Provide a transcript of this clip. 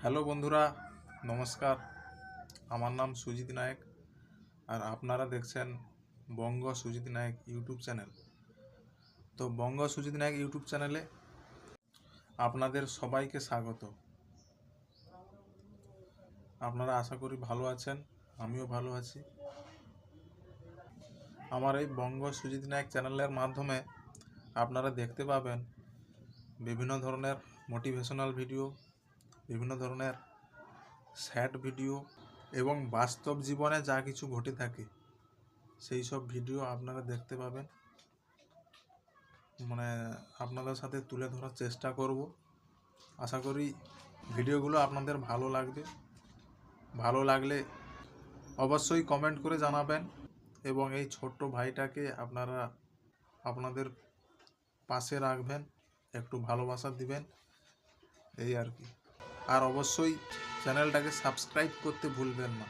Hello বন্ধুরা, নমস্কার। আমার নাম সুজিত নায়েক, আর আপনারা দেখছেন বঙ্গ সুজিত নায়েক ইউটিউব চ্যানেল। তো বঙ্গ সুজিত নায়েক ইউটিউব চ্যানেলে আপনাদের সবাইকে স্বাগত। আপনারা আশা করি ভালো আছেন, আমিও ভালো আছি। আমার এই বঙ্গ সুজিত নায়েক চ্যানেলের মাধ্যমে আপনারা দেখতে পাবেন বিভিন্ন ধরনের মোটিভেশনাল ভিডিও, বিভিন্ন ধরনের স্যাড ভিডিও এবং বাস্তব জীবনে যা কিছু ঘটে থাকে সেই সব ভিডিও আপনারা দেখতে পাবেন। আপনাদের সাথে তুলে ধরার চেষ্টা করব। আশা করি ভিডিওগুলো আপনাদের ভালো লাগবে। ভালো লাগলে অবশ্যই কমেন্ট করে জানাবেন এবং এই ছোট্ট ভাইটাকে আপনারা আপনাদের পাশে রাখবেন, একটু ভালোবাসা দিবেন, এই আর কি। আর অবশ্যই চ্যানেলটাকে সাবস্ক্রাইব করতে ভুলবেন না।